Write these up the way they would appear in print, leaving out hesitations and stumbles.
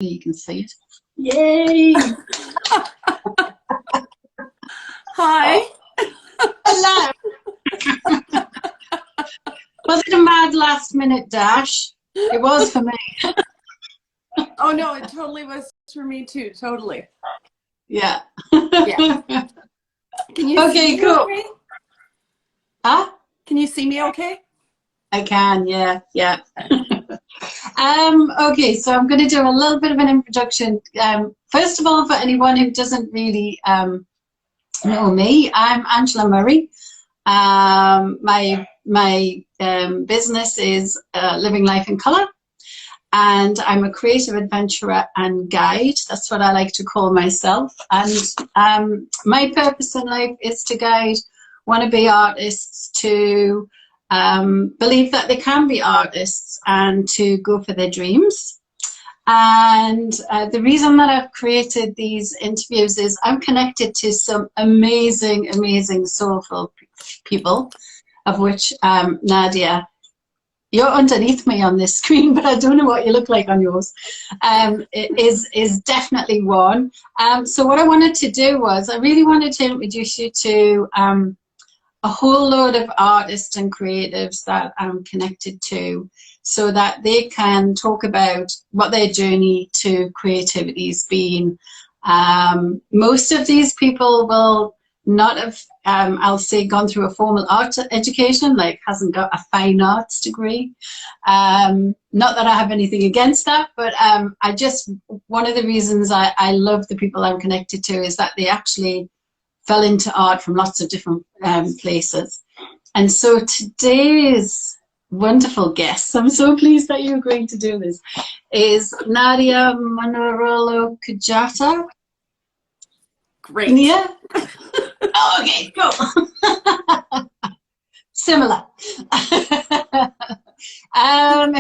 you can see it. Yay! Hi. Hello. Was it a mad last minute dash? It was for me. Oh no, it totally was for me too. Totally. Yeah. Yeah. Can you see me cool. okay? Huh? Can you see me okay? I can, yeah. Okay, so I'm going to do a little bit of an introduction. First of all, for anyone who doesn't really know me, I'm Angela Murray. My business is Living Life in Colour, and I'm a creative adventurer and guide. That's what I like to call myself. And my purpose in life is to guide wannabe artists to believe that they can be artists and to go for their dreams. And the reason that I've created these interviews is I'm connected to some amazing, amazing soulful people, of which Nadia, you're underneath me on this screen, but I don't know what you look like on yours, is definitely one. So what I wanted to do was I really wanted to introduce you to a whole load of artists and creatives that I'm connected to, so that they can talk about what their journey to creativity has been. Most of these people will not have, I'll say, gone through a formal art education, like hasn't got a fine arts degree. Not that I have anything against that, but one of the reasons I love the people I'm connected to is that they actually fell into art from lots of different places. And so today's wonderful guest, I'm so pleased that you agreed to do this, is Nadia Munarolo-Kurjata. Great. Yeah. Oh, okay, cool. Similar.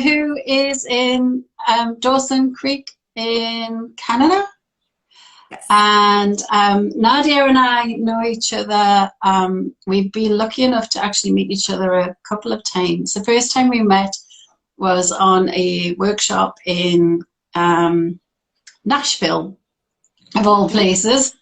Who is in Dawson Creek in Canada. Yes. And Nadia and I know each other. We've been lucky enough to actually meet each other a couple of times. The first time we met was on a workshop in Nashville, of all places.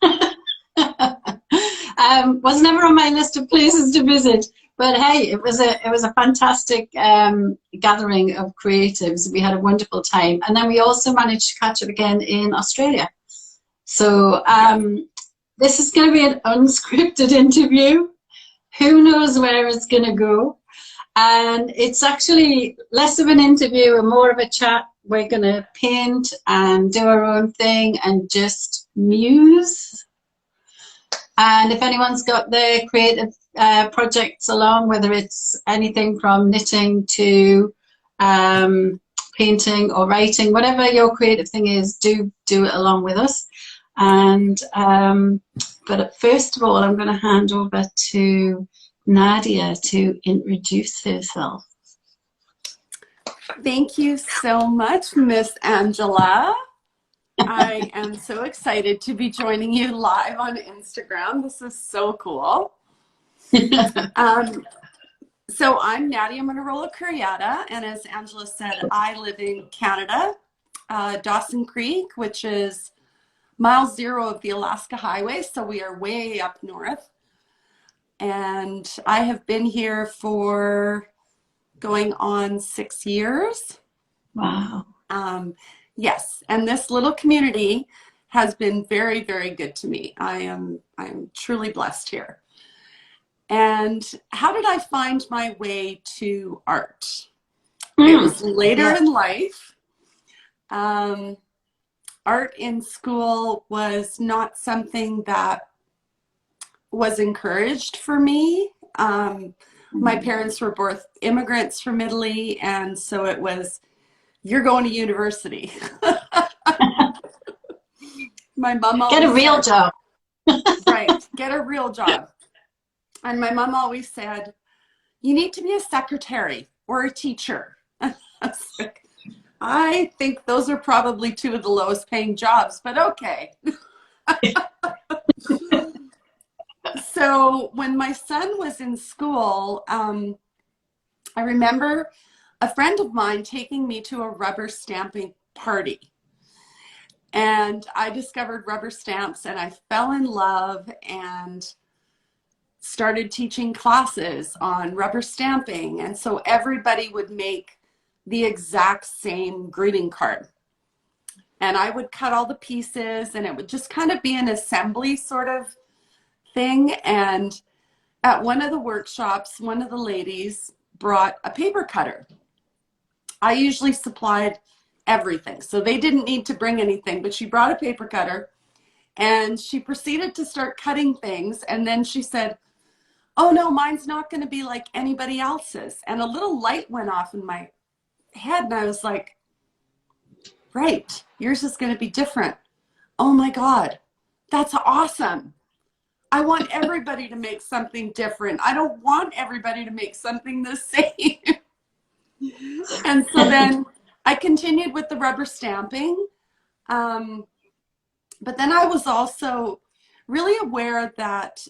Was never on my list of places to visit, but hey, it was a fantastic gathering of creatives. We had a wonderful time, and then we also managed to catch up again in Australia. So this is going to be an unscripted interview. Who knows where it's going to go? And it's actually less of an interview and more of a chat. We're going to paint and do our own thing and just muse. And if anyone's got their creative projects along, whether it's anything from knitting to painting or writing, whatever your creative thing is, do it along with us. And but first of all, I'm going to hand over to Nadia to introduce herself. Thank you so much, Miss Angela. I am so excited to be joining you live on Instagram. This is so cool. So I'm Nadia Munarolo-Kurjata, and as Angela said, I live in Canada, Dawson Creek, which is mile 0 of the Alaska Highway, so we are way up north. And I have been here for going on 6 years. Wow. Yes, and this little community has been very, very good to me. I'm truly blessed here. And how did I find my way to art? It was later in life. Art in school was not something that was encouraged for me. My parents were both immigrants from Italy, and so it was, you're going to university. My mom always get a real job. Right, get a real job. And my mom always said, you need to be a secretary or a teacher. I think those are probably 2 of the lowest paying jobs, but okay. So when my son was in school, I remember a friend of mine taking me to a rubber stamping party. And I discovered rubber stamps and I fell in love and started teaching classes on rubber stamping. And so everybody would make the exact same greeting card. And I would cut all the pieces and it would just kind of be an assembly sort of thing. And at one of the workshops, one of the ladies brought a paper cutter. I usually supplied everything, so they didn't need to bring anything, but she brought a paper cutter and she proceeded to start cutting things. And then she said, oh no, mine's not going to be like anybody else's. And a little light went off in my head and I was like, right, yours is going to be different. Oh my God, that's awesome. I want everybody to make something different. I don't want everybody to make something the same. And so then I continued with the rubber stamping. But then I was also really aware that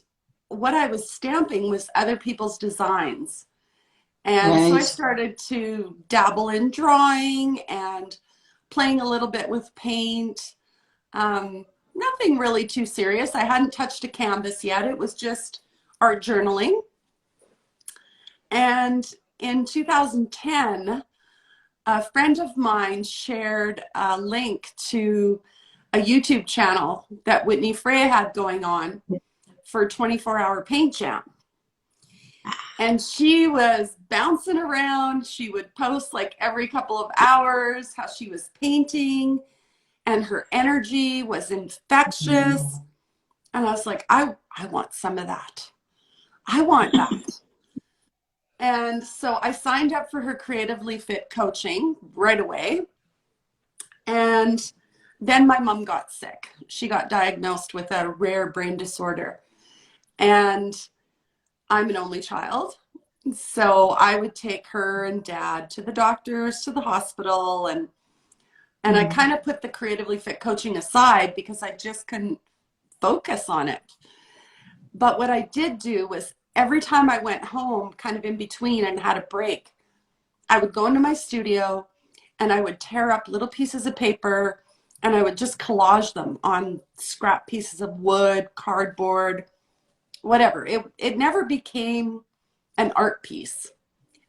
what I was stamping was other people's designs. And so I started to dabble in drawing and playing a little bit with paint. Nothing really too serious. I hadn't touched a canvas yet. It was just art journaling. And in 2010, a friend of mine shared a link to a YouTube channel that Whitney Freya had going on for 24-hour paint jam. And she was bouncing around. She would post like every couple of hours how she was painting and her energy was infectious. And I was like, I want some of that. I want that. And so I signed up for her Creatively Fit coaching right away. And then my mom got sick. She got diagnosed with a rare brain disorder. And I'm an only child. So I would take her and dad to the doctors, to the hospital. And I kind of put the Creatively Fit coaching aside because I just couldn't focus on it. But what I did do was every time I went home, kind of in between and had a break, I would go into my studio and I would tear up little pieces of paper and I would just collage them on scrap pieces of wood, cardboard, whatever. It never became an art piece,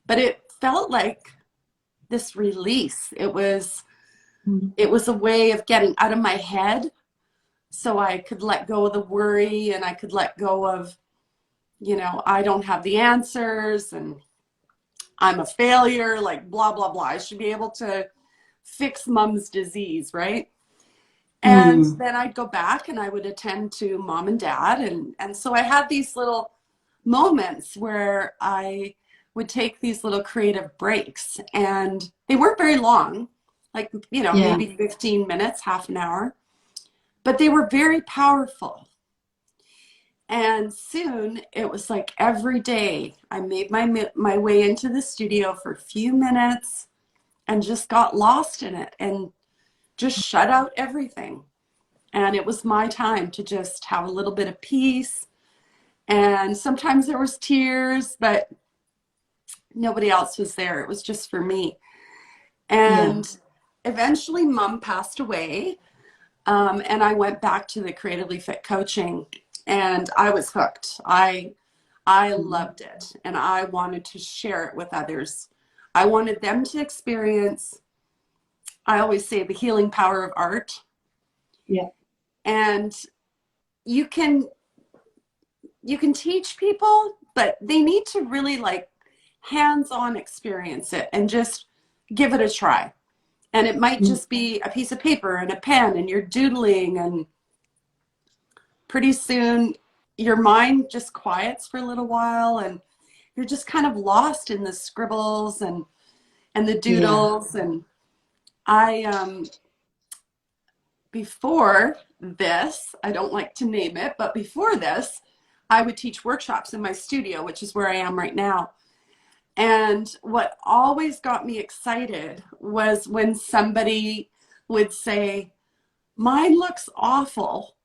but it felt like this release. It was a way of getting out of my head so I could let go of the worry and I could let go of, you know, I don't have the answers and I'm a failure, like blah, blah, blah. I should be able to fix mom's disease, right? And then I'd go back and I would attend to mom and dad. And so I had these little moments where I would take these little creative breaks and they weren't very long, like, you know, maybe 15 minutes, half an hour, but they were very powerful. And soon it was like every day I made my way into the studio for a few minutes and just got lost in it and just shut out everything. And it was my time to just have a little bit of peace. And sometimes there was tears, but nobody else was there. It was just for me. And eventually mom passed away. And I went back to the Creatively Fit coaching and I was hooked. I loved it and I wanted to share it with others. I wanted them to experience, I always say, the healing power of art. Yeah. And you can teach people, but they need to really like hands-on experience it and just give it a try. And it might just be a piece of paper and a pen and you're doodling and pretty soon your mind just quiets for a little while and you're just kind of lost in the scribbles and the doodles. And I, before this, I don't like to name it, but before this, I would teach workshops in my studio, which is where I am right now. And what always got me excited was when somebody would say, mine looks awful.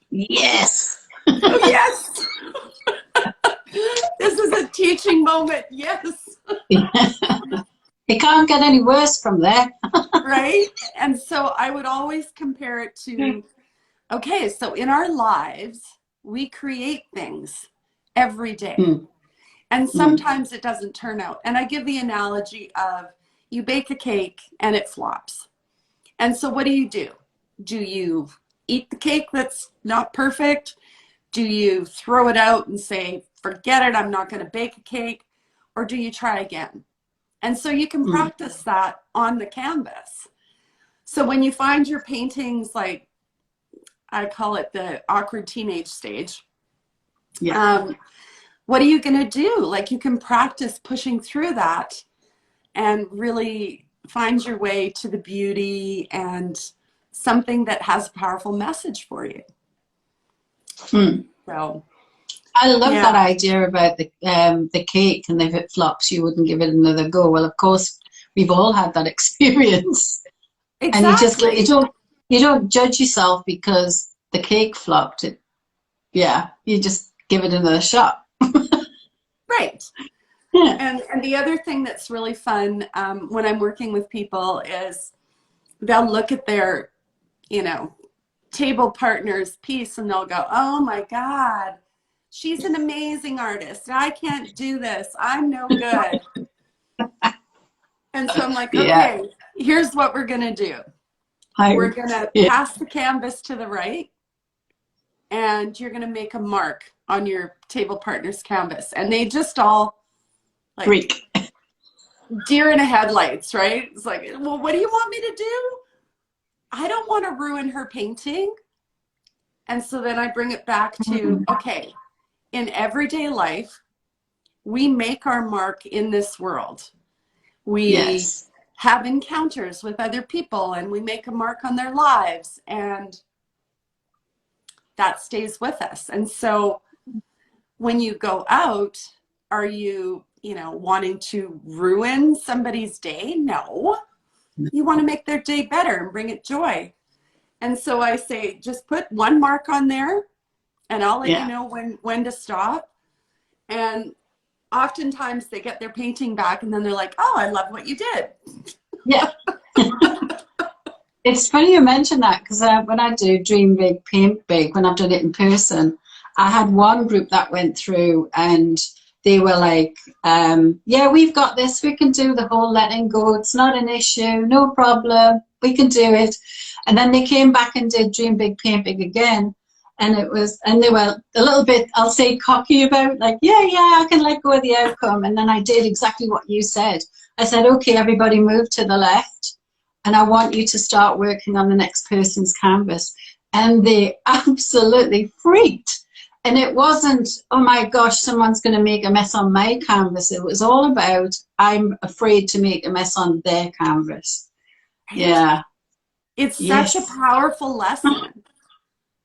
Yes. Oh, yes. This is a teaching moment. Yes. It can't get any worse from there. Right? And so I would always compare it to, okay, so in our lives, we create things every day. Mm. And sometimes it doesn't turn out. And I give the analogy of you bake a cake and it flops. And so what do? Do you eat the cake that's not perfect? Do you throw it out and say, forget it, I'm not going to bake a cake? Or do you try again? And so you can practice that on the canvas. So when you find your paintings, like I call it the awkward teenage stage, what are you going to do? Like you can practice pushing through that and really find your way to the beauty and something that has a powerful message for you. So I love that idea about the cake, and if it flops, you wouldn't give it another go. Well, of course, we've all had that experience. Exactly. And you don't judge yourself because the cake flopped. You just give it another shot. Right. Yeah. And the other thing that's really fun when I'm working with people is they'll look at their, table partner's piece and they'll go, oh my God, she's an amazing artist. I can't do this. I'm no good. And so I'm like, okay, here's what we're going to do. We're going to pass the canvas to the right, and you're going to make a mark on your table partner's canvas. And they just all like freak. Deer in the headlights, right? It's like, well, what do you want me to do? I don't want to ruin her painting. And so then I bring it back to, okay, in everyday life, we make our mark in this world. We have encounters with other people and we make a mark on their lives, and that stays with us. And so when you go out, are you, wanting to ruin somebody's day? No. You want to make their day better and bring it joy. And so I say, just put one mark on there and I'll let you know when to stop. And oftentimes they get their painting back and then they're like, oh, I love what you did. Yeah. It's funny you mention that, because when I do Dream Big, Paint Big, when I've done it in person, I had one group that went through and they were like, we've got this. We can do the whole letting go. It's not an issue. No problem. We can do it. And then they came back and did Dream Big, Paint Big again. And they were a little bit, I'll say, cocky about like, I can let go of the outcome. And then I did exactly what you said. I said, okay, everybody move to the left. And I want you to start working on the next person's canvas. And they absolutely freaked. And it wasn't, oh my gosh, someone's going to make a mess on my canvas. It was all about, I'm afraid to make a mess on their canvas. Yeah. It's such a powerful lesson.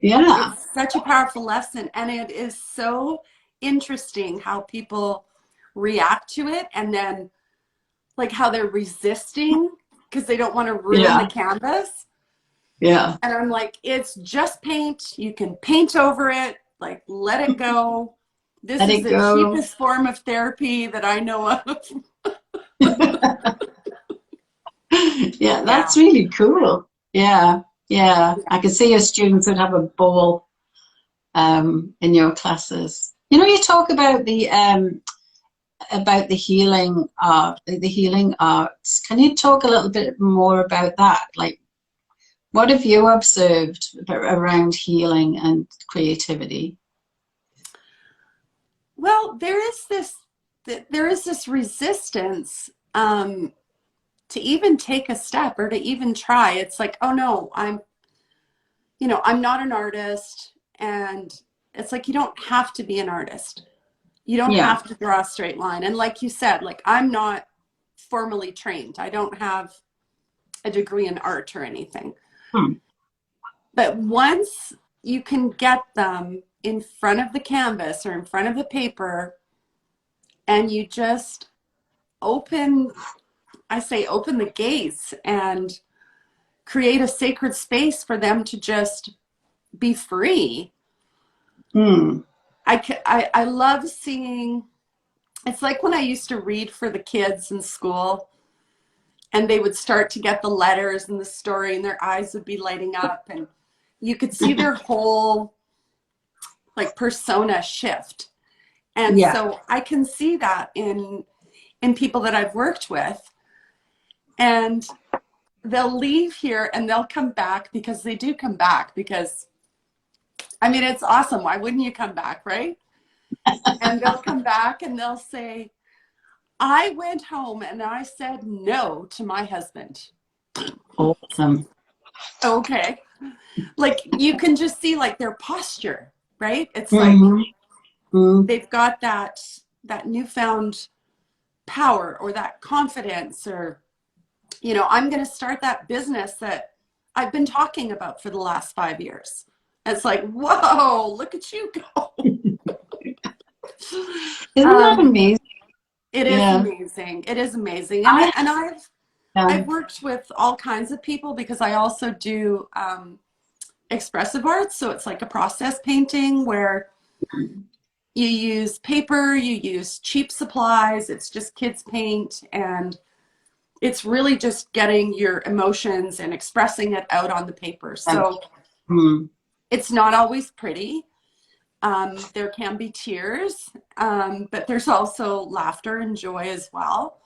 Yeah. It's such a powerful lesson. And it is so interesting how people react to it, and then like how they're resisting because they don't want to ruin the canvas. Yeah. And I'm like, it's just paint. You can paint over it. Like, let it go. This is the cheapest form of therapy that I know of. Yeah, that's really cool. Yeah. I could see your students would have a ball in your classes. You talk about the healing art, the healing arts. Can you talk a little bit more about that? Like, what have you observed around healing and creativity? Well, there is this resistance to even take a step or to even try. It's like, oh no, I'm not an artist. And it's like, you don't have to be an artist. You don't have to draw a straight line. And like you said, like, I'm not formally trained. I don't have a degree in art or anything. But once you can get them in front of the canvas or in front of the paper, and you just open the gates and create a sacred space for them to just be free. I love seeing, it's like when I used to read for the kids in school, and they would start to get the letters and the story, and their eyes would be lighting up, and you could see their whole like persona shift. And Yeah. so I can see that in people that I've worked with, and they'll leave here and they'll come back, because they do come back, because I mean, it's awesome. Why wouldn't you come back, right? And they'll come back and they'll say, I went home and I said no to my husband. Awesome. Okay. Like, you can just see like their posture, right? It's like they've got that newfound power, or that confidence, or, you know, I'm going to start that business that I've been talking about for the last 5 years. It's like, whoa, look at you go. Isn't that amazing? It is amazing. It is amazing. And I've worked with all kinds of people, because I also do expressive arts. So it's like a process painting where you use paper, you use cheap supplies. It's just kids paint, and it's really just getting your emotions and expressing it out on the paper. So it's not always pretty. There can be tears, but there's also laughter and joy as well.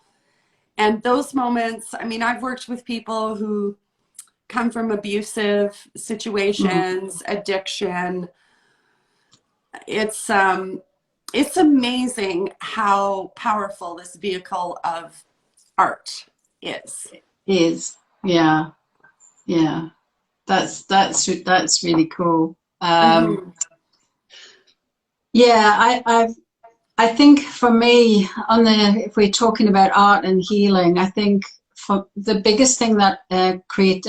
And those moments, I mean, I've worked with people who come from abusive situations, addiction. It's amazing how powerful this vehicle of art is. Yeah. That's really cool. Yeah, I think for me, if we're talking about art and healing, I think for the biggest thing that and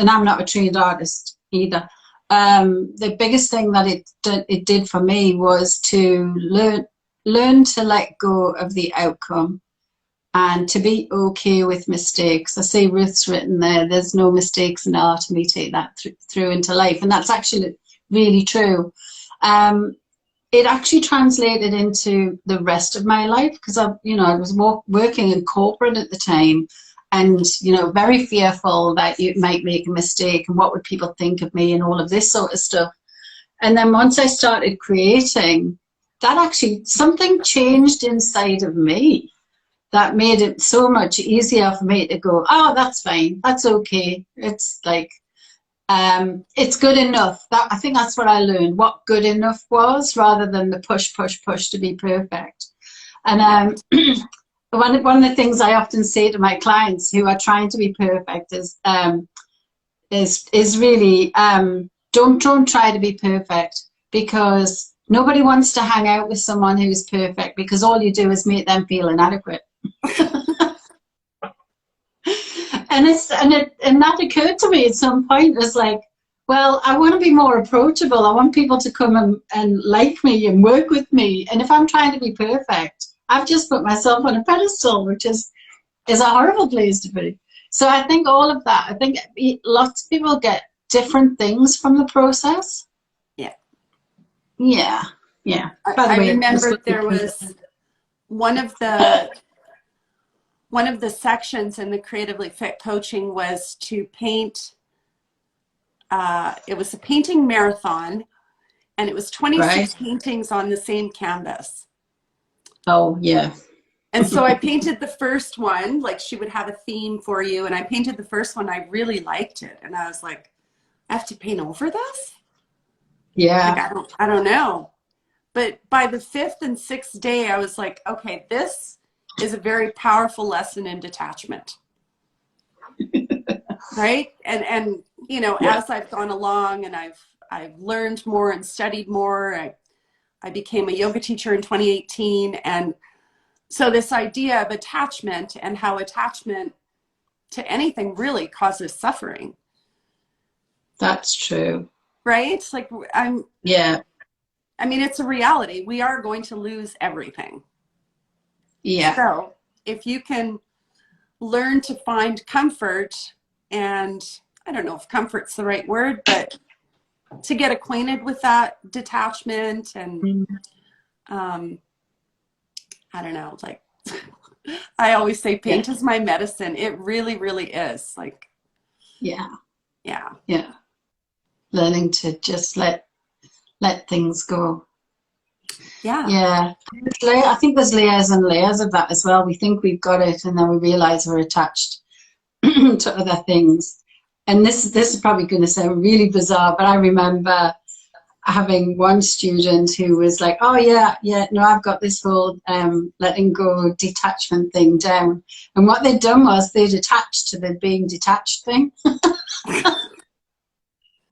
I'm not a trained artist either. The biggest thing that it did for me was to learn to let go of the outcome, and to be okay with mistakes. I see Ruth's written there's no mistakes in art, and we take that through into life, and that's actually really true. It actually translated into the rest of my life, because I was working in corporate at the time, and very fearful that you might make a mistake and what would people think of me and all of this sort of stuff. And then once I started creating, that actually something changed inside of me that made it so much easier for me to go, oh, that's fine, that's okay. It's like, it's good enough. I think that's what I learned, what good enough was, rather than the push to be perfect. And one of the things I often say to my clients who are trying to be perfect is really don't try to be perfect, because nobody wants to hang out with someone who's perfect, because all you do is make them feel inadequate. And that occurred to me at some point. It's like, well, I want to be more approachable. I want people to come and like me and work with me. And if I'm trying to be perfect, I've just put myself on a pedestal, which is a horrible place to be. So I think all of that, I think lots of people get different things from the process. Yeah. By the way, I remember there was one of the sections in the Creatively Fit coaching was to paint. It was a painting marathon, and it was 26 paintings on the same canvas. Oh, yeah. And so I painted the first one, like she would have a theme for you, and I painted the first one. I really liked it, and I was like, I have to paint over this? Yeah. Like, I don't know. But by the 5th and 6th day, I was like, okay, this is a very powerful lesson in detachment. Right? And as I've gone along and I've learned more and studied more, I became a yoga teacher in 2018. And so this idea of attachment, and how attachment to anything really causes suffering. That's true. Right? Like I mean, it's a reality. We are going to lose everything. Yeah. So if you can learn to find comfort, and I don't know if comfort's the right word, but to get acquainted with that detachment, and I don't know, like I always say Yeah. paint is my medicine. It really, really is. Like, Yeah. yeah. Yeah. Learning to just let things go. Yeah. Yeah. I think there's layers and layers of that as well. We think we've got it and then we realize we're attached to other things. And this is probably going to sound really bizarre, but I remember having one student who was like, oh yeah, no, I've got this whole letting go detachment thing down. And what they'd done was they'd attached to the being detached thing.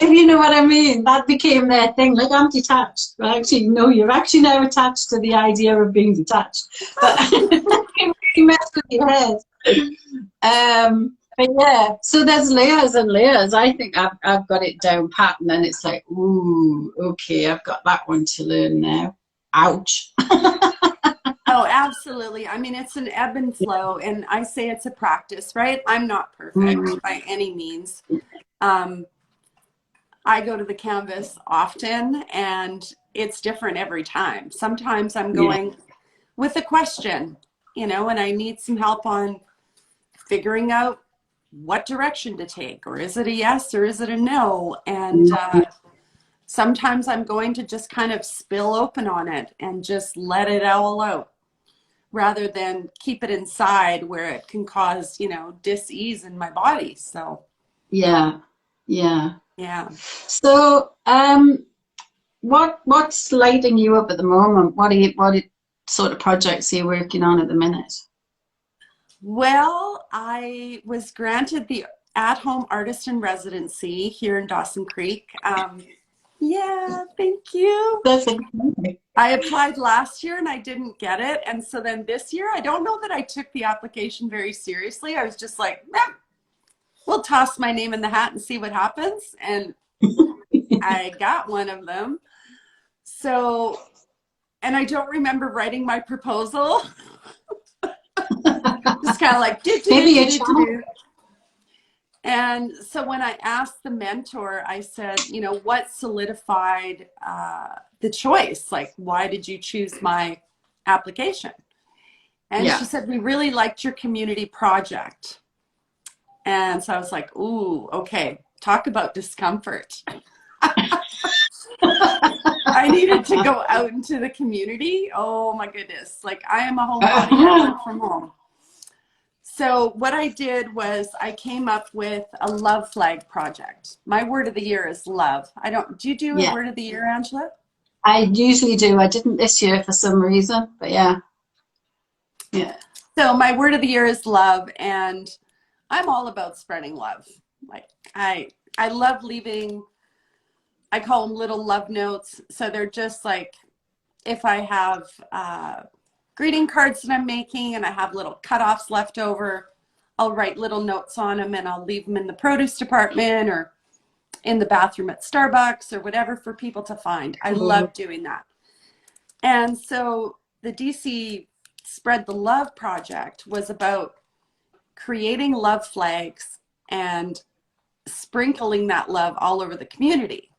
If you know what I mean, that became their thing. Like, I'm detached. Well, actually, no, you're actually now attached to the idea of being detached. But it really messed with your head. But yeah, so there's layers and layers. I think I've got it down pat, and then it's like, ooh, okay, I've got that one to learn now. Ouch. Oh, absolutely. I mean, it's an ebb and flow, and I say it's a practice, right? I'm not perfect by any means. I go to the canvas often, and it's different every time. Sometimes I'm going with a question, you know, and I need some help on figuring out what direction to take, or is it a yes or is it a no? And sometimes I'm going to just kind of spill open on it and just let it all out, rather than keep it inside where it can cause, you know, dis-ease in my body. So Yeah. So, what's lighting you up at the moment? What sort of projects are you working on at the minute? Well, I was granted the at-home artist in residency here in Dawson Creek. Yeah, thank you. That's exciting. I applied last year and I didn't get it. And so then this year, I don't know that I took the application very seriously. I was just like, we'll toss my name in the hat and see what happens. And I got one of them. So, and I don't remember writing my proposal. Just kind of like, Maybe a channel. And so when I asked the mentor, I said, you know, what solidified the choice? Like, why did you choose my application? And she said, we really liked your community project. And so I was like, ooh, okay, talk about discomfort. I needed to go out into the community. Oh my goodness. Like, I am a homebody. I work from home. So what I did was I came up with a love flag project. My word of the year is love. Do you do a word of the year, Angela? I usually do. I didn't this year for some reason, but yeah. So my word of the year is love, and I'm all about spreading love. Like, I love leaving, I call them little love notes. So they're just like, if I have greeting cards that I'm making and I have little cutoffs left over, I'll write little notes on them and I'll leave them in the produce department or in the bathroom at Starbucks or whatever for people to find. I love doing that. And so the DC Spread the Love project was about creating love flags and sprinkling that love all over the community.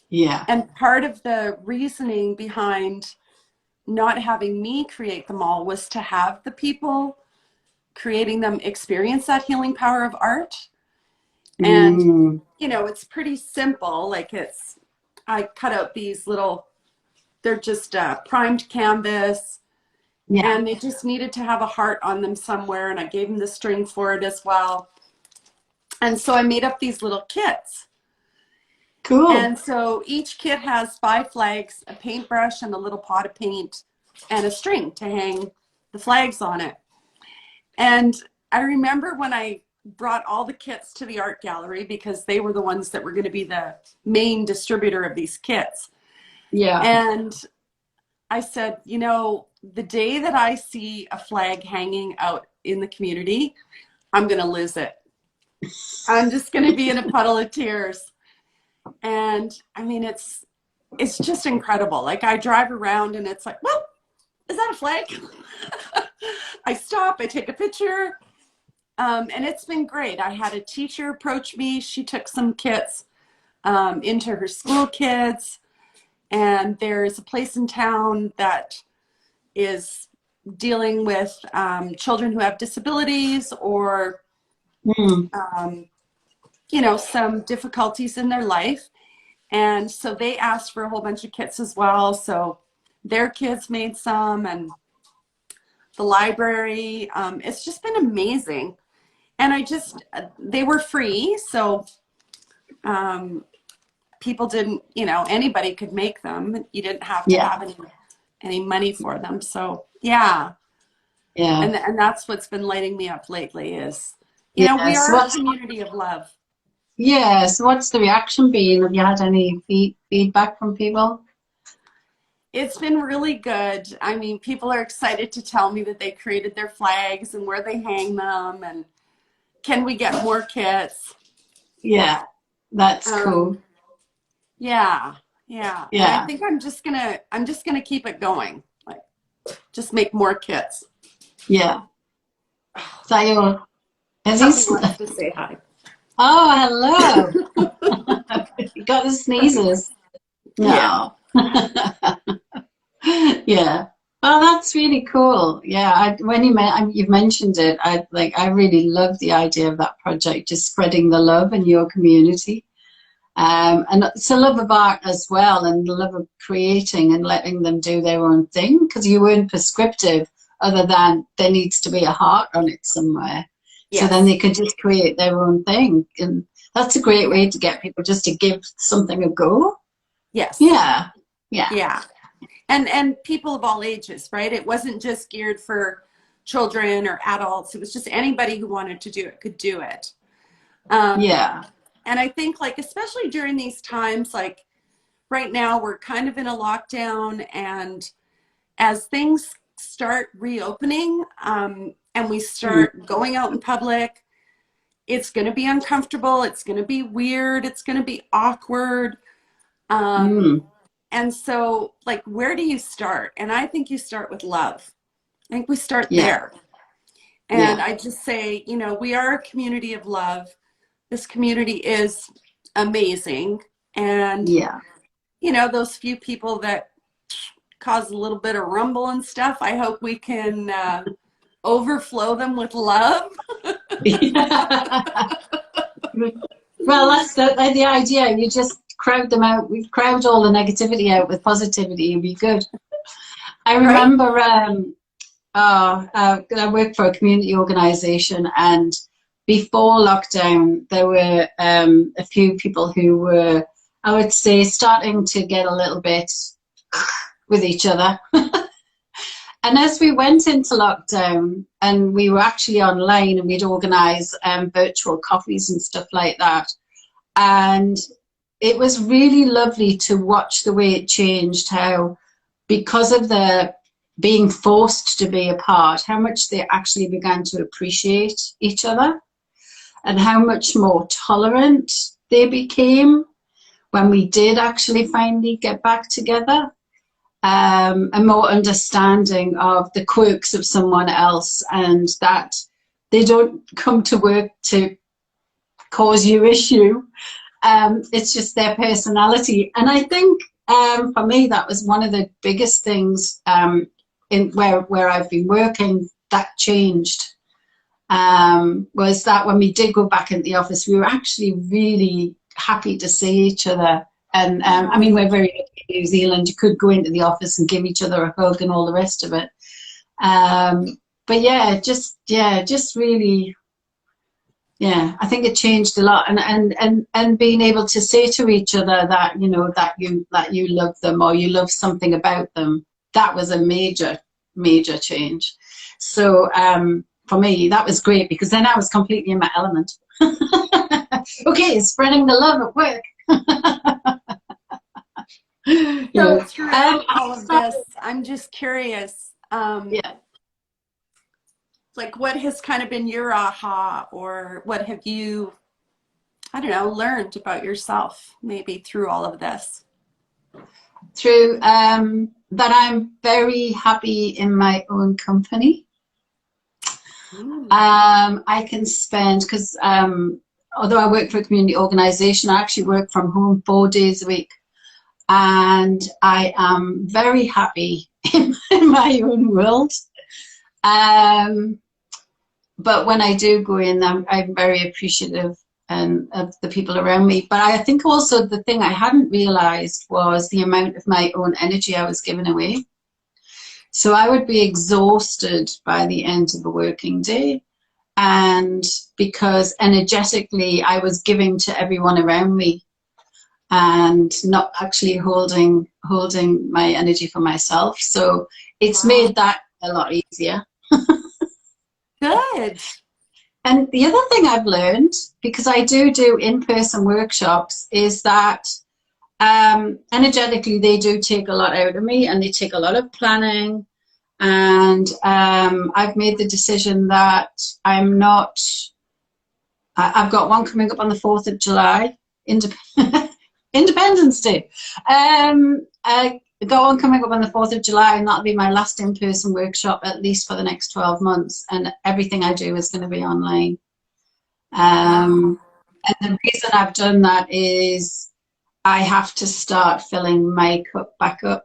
Yeah. And part of the reasoning behind not having me create them all was to have the people creating them experience that healing power of art. And, you know, it's pretty simple. Like, I cut out these little, they're just primed canvas. And they just needed to have a heart on them somewhere. And I gave them the string for it as well. And so I made up these little kits. Cool. And so each kit has 5 flags, a paintbrush and a little pot of paint and a string to hang the flags on it. And I remember when I brought all the kits to the art gallery, because they were the ones that were going to be the main distributor of these kits. Yeah. And I said, you know, the day that I see a flag hanging out in the community, I'm going to lose it. I'm just going to be in a puddle of tears. And I mean, it's just incredible. Like, I drive around and it's like, well, is that a flag? I stop, I take a picture. And it's been great. I had a teacher approach me. She took some kits into her school kids. And there's a place in town that is dealing with children who have disabilities or, you know, some difficulties in their life. And so they asked for a whole bunch of kits as well. So their kids made some, and the library. It's just been amazing. And they were free. So people didn't, you know, anybody could make them. You didn't have to have any money for them. So yeah. Yeah. And that's what's been lighting me up lately is, you know, we Yes. are a community of love. Yeah. So what's the reaction been? Have you had any feedback from people? It's been really good. I mean, people are excited to tell me that they created their flags and where they hang them, and can we get more kits? Yeah, that's cool. Yeah, yeah. And I think I'm just gonna keep it going. Like, just make more kits. Yeah. So Somebody wants to say hi. Oh, hello. You got the sneezes. No. Yeah. Yeah. Oh, that's really cool. Yeah, when you've mentioned it, I really love the idea of that project, just spreading the love in your community. And it's a love of art as well, and the love of creating and letting them do their own thing, because you weren't prescriptive other than there needs to be a heart on it somewhere. Yes. So then they could just create their own thing. And that's a great way to get people just to give something a go. Yes. Yeah. Yeah. Yeah. And people of all ages, right? It wasn't just geared for children or adults. It was just anybody who wanted to do it could do it. Yeah. And I think, like, especially during these times, like right now, we're kind of in a lockdown, and as things start reopening and we start going out in public, it's going to be uncomfortable. It's going to be weird. It's going to be awkward. And so, like, where do you start? And I think you start with love. I think we start there. And I just say, you know, we are a community of love. This community is amazing. And, you know, those few people that cause a little bit of rumble and stuff, I hope we can overflow them with love. Well, that's the idea. You just crowd them out. We crowd all the negativity out with positivity. It'd be good. I remember I worked for a community organization, and before lockdown, there were a few people who were, I would say, starting to get a little bit with each other. And as we went into lockdown, and we were actually online, and we'd organize virtual coffees and stuff like that. And it was really lovely to watch the way it changed, how because of the being forced to be apart, how much they actually began to appreciate each other, and how much more tolerant they became when we did actually finally get back together. And more understanding of the quirks of someone else, and that they don't come to work to cause you issue. It's just their personality. And I think for me, that was one of the biggest things in where I've been working that changed. Was that when we did go back into the office, we were actually really happy to see each other. And I mean, we're very lucky in New Zealand. You could go into the office and give each other a hug and all the rest of it. But just really, I think it changed a lot. And being able to say to each other that, you know, that you love them, or you love something about them, that was a major change. So for me, that was great, because then I was completely in my element. Okay, spreading the love at work. So through all of this, I'm just curious, like, what has kind of been your aha, or what have you, I don't know, learned about yourself maybe through all of this? Through that I'm very happy in my own company. I can spend, because although I work for a community organization, I actually work from home 4 days a week. And I am very happy in my own world. But when I do go in, I'm very appreciative of the people around me. But I think also the thing I hadn't realized was the amount of my own energy I was giving away. So I would be exhausted by the end of a working day. And because energetically I was giving to everyone around me and not actually holding my energy for myself. So it's made that a lot easier. Good. And the other thing I've learned, because I do in-person workshops, is that energetically they do take a lot out of me, and they take a lot of planning. And I've made the decision that I've got one coming up on the 4th of July, Independence Day. I got one coming up on the 4th of July, and that'll be my last in-person workshop, at least for the next 12 months. And everything I do is going to be online. And the reason I've done that is I have to start filling my cup back up.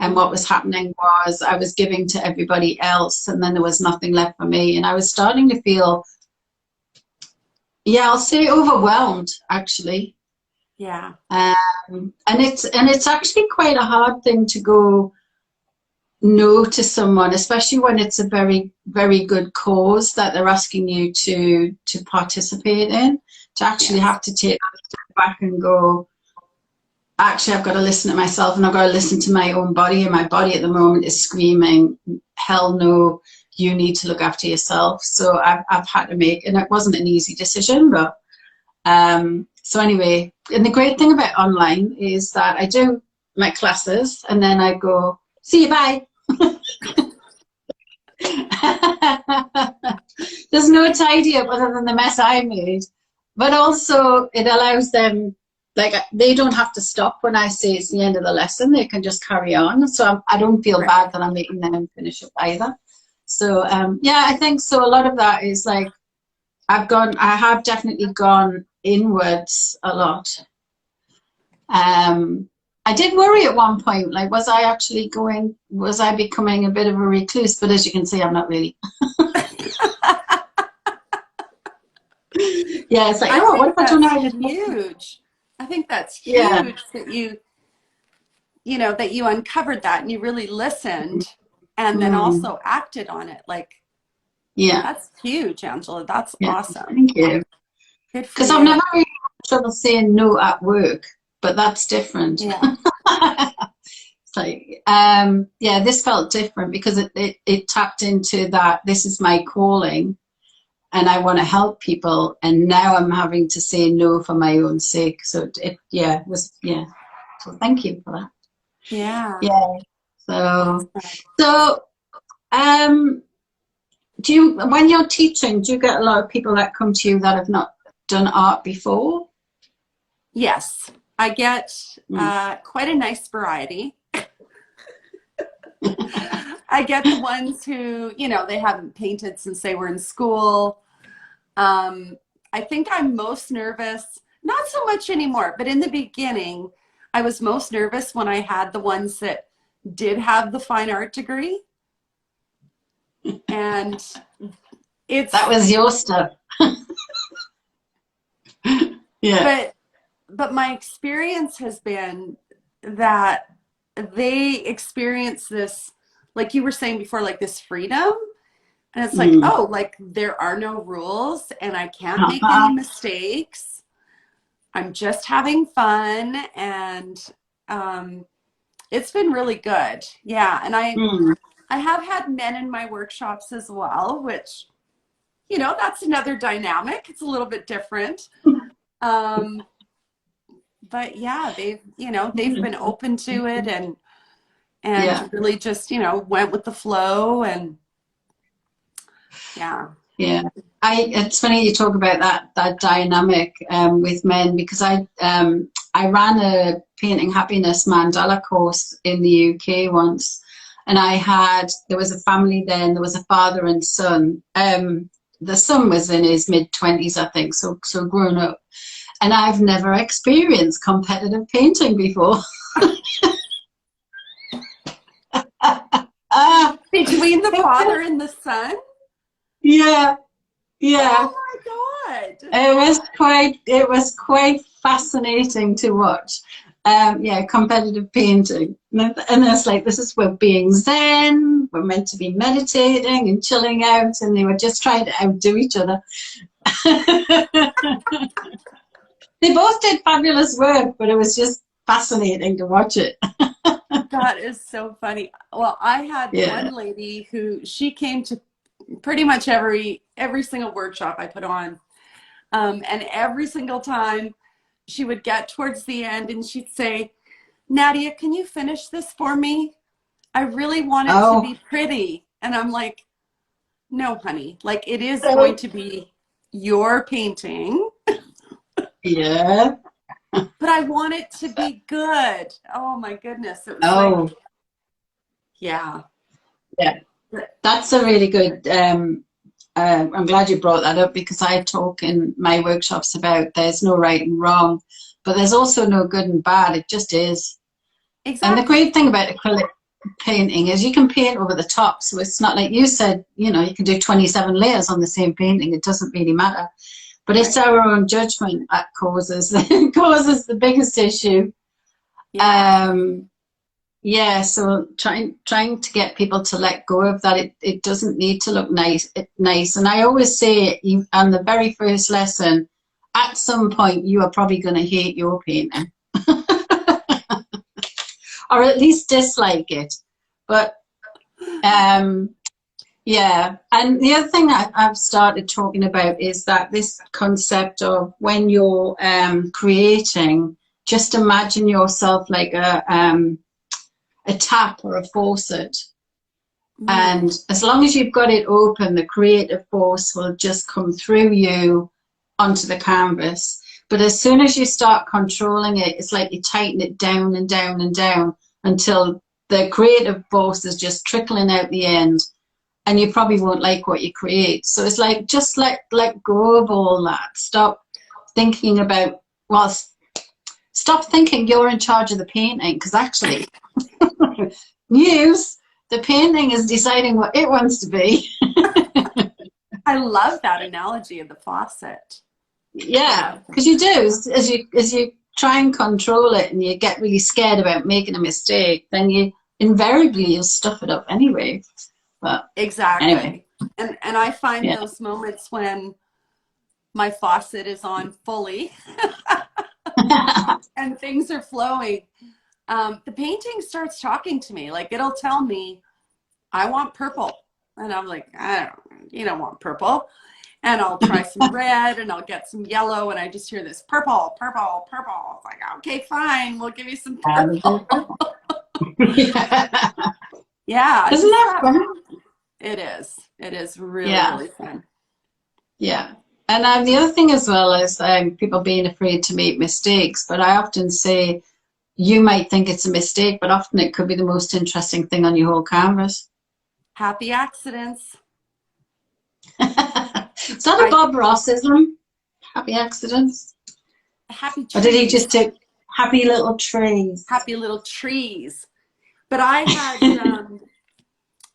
And what was happening was I was giving to everybody else, and then there was nothing left for me. And I was starting to feel, I'll say overwhelmed, actually. Yeah. And it's actually quite a hard thing to go no to someone, especially when it's a very, very good cause that they're asking you to participate in, to actually have to take a step back and go, actually, I've got to listen to myself, and I've got to listen to my own body, and my body at the moment is screaming, hell no, you need to look after yourself. So I've had to make, and it wasn't an easy decision, but so anyway, and the great thing about online is that I do my classes, and then I go, see you, bye. There's no tidy up other than the mess I made, but also it allows them, like, they don't have to stop when I say it's the end of the lesson. They can just carry on. So I don't feel bad that I'm making them finish up either. So I think so. A lot of that is like, I have definitely gone inwards a lot. I did worry at one point, like, was I becoming a bit of a recluse? But as you can see, I'm not really. It's like, what if I don't know? Huge. I think that's huge that you uncovered that and you really listened and then also acted on it. Like, that's huge, Angela. That's awesome. Thank you. Because I've never really had trouble saying no at work, but that's different. Yeah. It's like, this felt different because it tapped into that. This is my calling, and I want to help people. And now I'm having to say no for my own sake. So it was. So thank you for that. Yeah. Yeah. So, do you, when you're teaching, do you get a lot of people that come to you that have not done art before? Yes, I get quite a nice variety. I get the ones who, they haven't painted since they were in school. I think I'm most nervous, not so much anymore, but in the beginning, I was most nervous when I had the ones that did have the fine art degree. And that was your stuff. Yeah. But my experience has been that they experience this, like you were saying before, like this freedom. And it's like, oh, like there are no rules and I can't make any mistakes. I'm just having fun. And it's been really good. Yeah. And I have had men in my workshops as well, which, that's another dynamic. It's a little bit different. But yeah, they've been open to it and really just, went with the flow and yeah. It's funny you talk about that dynamic with men, because I ran a painting happiness mandala course in the UK once, and there was a family there, and there was a father and son. The son was in his mid-20s, I think, so grown up. And I've never experienced competitive painting before. See, Between the father and the son? Yeah, yeah. Oh my God. It was quite fascinating to watch. Yeah, competitive painting. And it's like, this is we're being zen, we're meant to be meditating and chilling out, and they were just trying to outdo each other. They both did fabulous work, but it was just fascinating to watch it. That is so funny. Well, I had one lady who, she came to pretty much every single workshop I put on. And every single time she would get towards the end and she'd say, Nadia, can you finish this for me? I really want it to be pretty. And I'm like, no, honey, like it is going to be your painting. Yeah. But I want it to be good. Oh my goodness. It was like, yeah. Yeah. That's a really good, I'm glad you brought that up, because I talk in my workshops about there's no right and wrong, but there's also no good and bad. It just is. Exactly. And the great thing about acrylic painting is you can paint over the top. So it's not like you said, you know, you can do 27 layers on the same painting. It doesn't really matter. But it's our own judgment that causes the biggest issue. Yeah. Yeah, so trying to get people to let go of that. It doesn't need to look nice. And I always say on the very first lesson, at some point you are probably going to hate your painting, or at least dislike it. But yeah, and the other thing I've started talking about is that this concept of when you're creating, just imagine yourself like a tap or a faucet. And as long as you've got it open, the creative force will just come through you onto the canvas. But as soon as you start controlling it, it's like you tighten it down and down and down until the creative force is just trickling out the end, and you probably won't like what you create. So it's like, just let go of all that. Stop thinking about, well, stop thinking you're in charge of the painting, because actually news, the painting is deciding what it wants to be. I love that analogy of the faucet. Yeah, because you do, as you try and control it and you get really scared about making a mistake, then you invariably you'll stuff it up anyway. But exactly. Anyway. And I find those moments when my faucet is on fully and things are flowing, the painting starts talking to me. Like, it'll tell me, I want purple. And I'm like, you don't want purple. And I'll try some red and I'll get some yellow, and I just hear this purple, purple, purple. It's like, okay, fine, we'll give you some purple. Yeah. Isn't that fun? It is. It is really, really fun. Yeah. And the other thing as well is people being afraid to make mistakes. But I often say, you might think it's a mistake, but often it could be the most interesting thing on your whole canvas. Happy accidents. Is that a Bob Rossism? Happy accidents? Happy trees. Or did he just take happy little trees? Happy little trees. But I had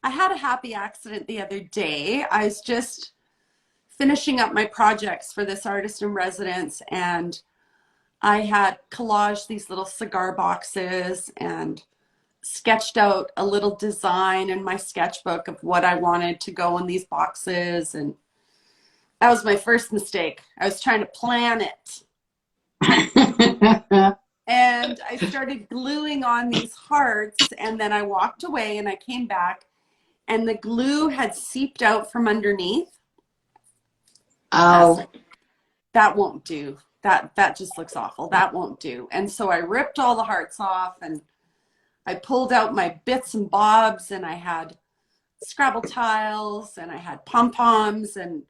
I had a happy accident the other day. I was just finishing up my projects for this artist in residence, and I had collaged these little cigar boxes and sketched out a little design in my sketchbook of what I wanted to go in these boxes. And that was my first mistake. I was trying to plan it. And I started gluing on these hearts, and then I walked away and I came back and the glue had seeped out from underneath. Oh. That won't do. That just looks awful. That won't do. And so I ripped all the hearts off and I pulled out my bits and bobs, and I had Scrabble tiles and I had pom-poms and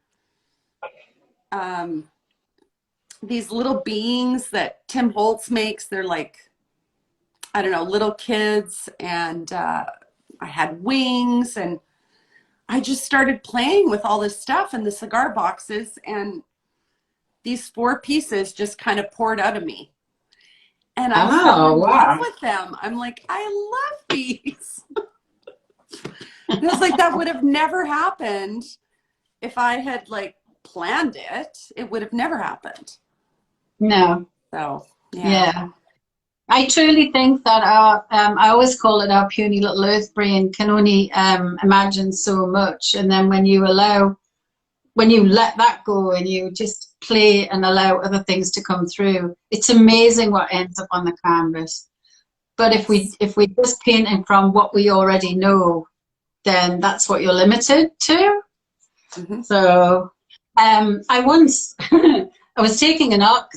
these little beings that Tim Holtz makes. They're like, I don't know, little kids, and I had wings, and I just started playing with all this stuff in the cigar boxes, and these 4 pieces just kind of poured out of me. And I fell in love with them. I'm like, I love these. It's like that would have never happened if I had like planned it. It would have never happened. No. So yeah. Yeah. I truly think that our, I always call it our puny little earth brain can only imagine so much. And then when you let that go and you just play and allow other things to come through, it's amazing what ends up on the canvas. But Yes. if we just painting from what we already know, then that's what you're limited to. Mm-hmm. So I once I was taking an art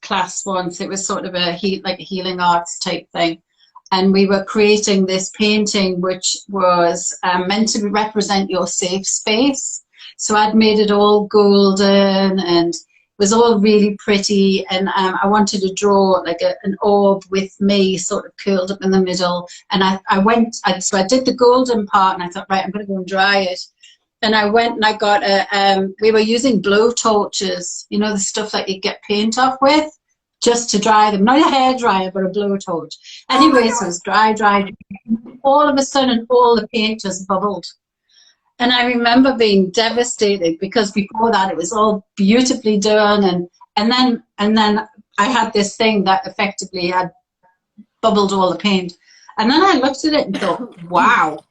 class once. It was sort of like a healing arts type thing, and we were creating this painting which was meant to represent your safe space. So I'd made it all golden and it was all really pretty, and I wanted to draw like an orb with me sort of curled up in the middle. And so I did the golden part, and I thought, right, I'm going to go and dry it. And I went and I got we were using blow torches, you know, the stuff that you get paint off with, just to dry them. Not a hairdryer, but a blow torch. Anyway, so it was dry. All of a sudden, all the paint just bubbled. And I remember being devastated because before that it was all beautifully done, and then I had this thing that effectively had bubbled all the paint. And then I looked at it and thought, wow,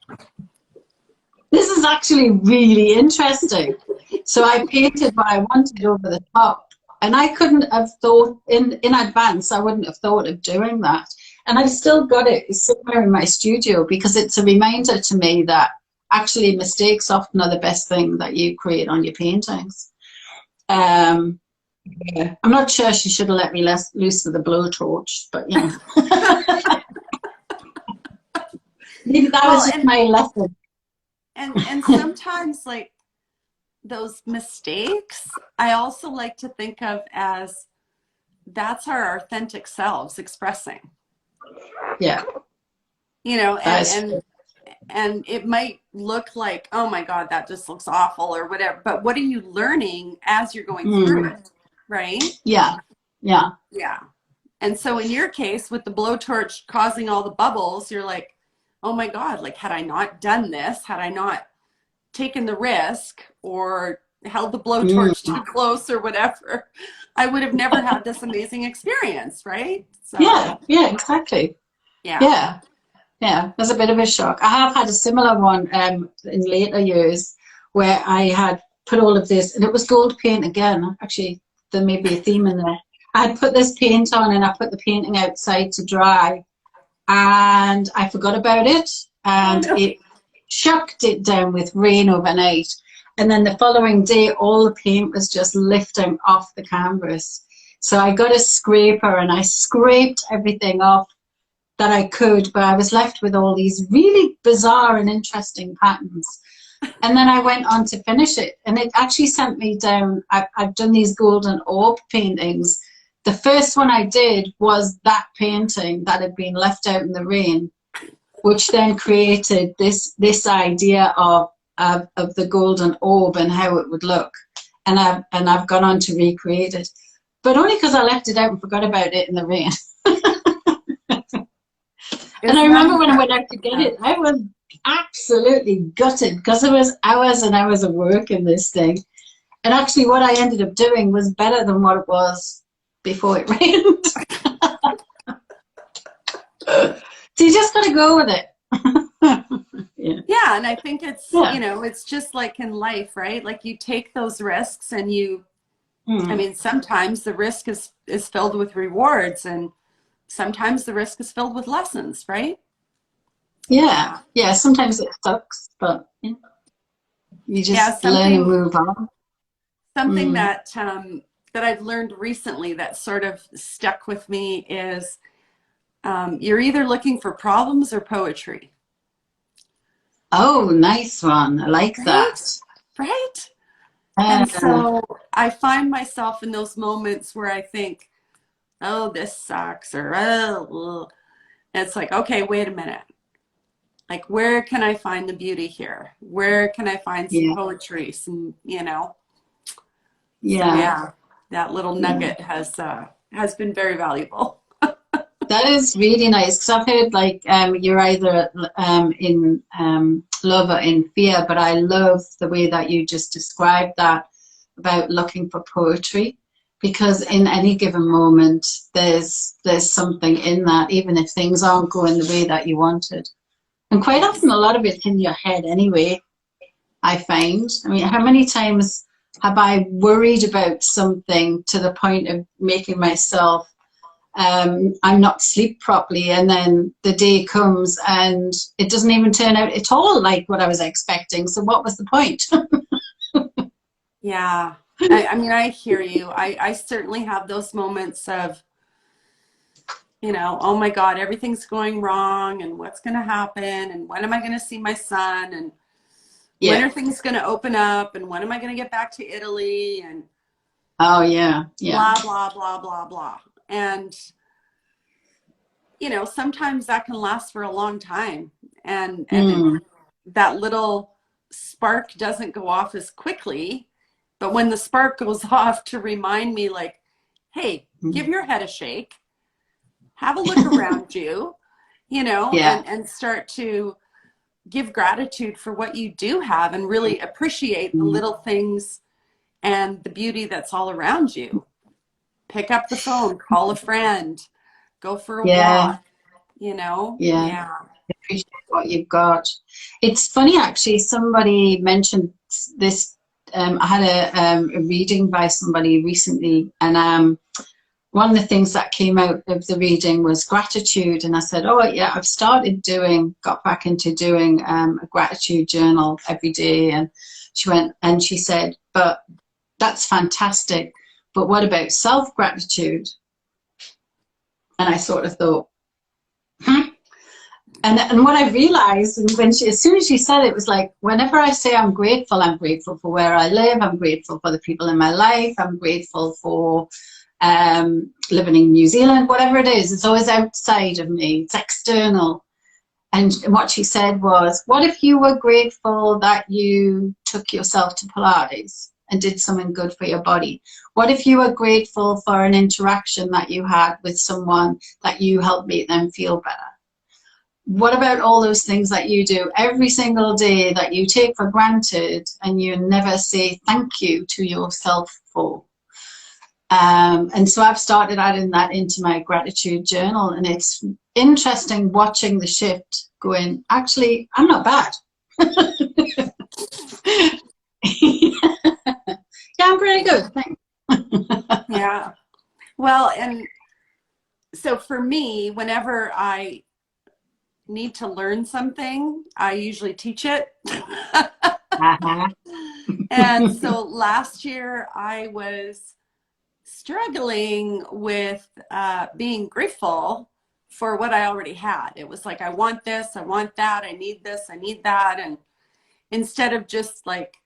this is actually really interesting. So I painted what I wanted over the top, and I couldn't have thought in advance, I wouldn't have thought of doing that. And I've still got it somewhere in my studio because it's a reminder to me that actually mistakes often are the best thing that you create on your paintings. Yeah. I'm not sure she should have let me loose with the blowtorch, but you know. Maybe that was just my lesson. And sometimes like those mistakes, I also like to think of as that's our authentic selves expressing. Yeah. You know, and it might look like, oh my God, that just looks awful or whatever. But what are you learning as you're going through it, right? Yeah. Yeah. Yeah. And so in your case, with the blowtorch causing all the bubbles, you're like, oh my God, like had I not done this, had I not taken the risk or held the blowtorch too close or whatever, I would have never had this amazing experience, right? So yeah, exactly. Yeah. There's a bit of a shock. I have had a similar one in later years where I had put all of this, and it was gold paint again. Actually, there may be a theme in there. I had put this paint on and I put the painting outside to dry, and I forgot about it, and it chucked it down with rain overnight. And then the following day, all the paint was just lifting off the canvas. So I got a scraper and I scraped everything off that I could, but I was left with all these really bizarre and interesting patterns. And then I went on to finish it, and it actually sent me down. I've done these golden orb paintings. The first one I did was that painting that had been left out in the rain, which then created this idea of the golden orb and how it would look. And I've gone on to recreate it, but only because I left it out and forgot about it in the rain. And I remember when I went out to get it, I was absolutely gutted because there was hours and hours of work in this thing. And actually what I ended up doing was better than what it was before it rained. So you just got to go with it. Yeah, and I think it's, you know, it's just like in life, right? Like you take those risks and you, I mean, sometimes the risk is filled with rewards, and sometimes the risk is filled with lessons, right? Yeah. Sometimes it sucks, but you just learn and move on. Something that I've learned recently that sort of stuck with me is you're either looking for problems or poetry. Oh, nice one. I like that. Right? And so I find myself in those moments where I think, oh, this sucks, or oh, and it's like, okay, wait a minute. Like, where can I find the beauty here? Where can I find some poetry? Some, you know. So, that little nugget has been very valuable. that is really nice, because I've heard like you're either in love or in fear, but I love the way that you just described that about looking for poetry, because in any given moment there's something in that, even if things aren't going the way that you wanted. And quite often a lot of it's in your head anyway, I find. I mean, how many times have I worried about something to the point of making myself I'm not sleep properly, and then the day comes and it doesn't even turn out at all like what I was expecting. So what was the point? Yeah. I mean, I hear you. I certainly have those moments of, you know, oh my God, everything's going wrong, and what's going to happen, and when am I going to see my son, and when are things going to open up, and when am I going to get back to Italy, and oh yeah, blah, blah, blah, blah, blah. And, you know, sometimes that can last for a long time, and that little spark doesn't go off as quickly. But when the spark goes off to remind me, like, hey, give your head a shake, have a look around you, you know, and start to give gratitude for what you do have, and really appreciate the little things and the beauty that's all around you. Pick up the phone, call a friend, go for a walk, you know? Yeah. Appreciate what you've got. It's funny, actually, somebody mentioned this. I had a reading by somebody recently, and one of the things that came out of the reading was gratitude. And I said, oh yeah, I've got back into doing a gratitude journal every day. And she said, but that's fantastic, but what about self-gratitude? And I sort of thought, And what I realized, and as soon as she said it, was like, whenever I say I'm grateful for where I live, I'm grateful for the people in my life, I'm grateful for living in New Zealand, whatever it is, it's always outside of me, it's external. And what she said was, what if you were grateful that you took yourself to Pilates and did something good for your body? What if you were grateful for an interaction that you had with someone that you helped make them feel better? What about all those things that you do every single day that you take for granted and you never say thank you to yourself for? And so I've started adding that into my gratitude journal, and it's interesting watching the shift going, actually, I'm not bad. Yeah, I'm pretty good. Thanks. Yeah. Well, and so for me, whenever I need to learn something, I usually teach it. And so last year I was struggling with being grateful for what I already had. It was like, I want this, I want that, I need this, I need that. And instead of just like,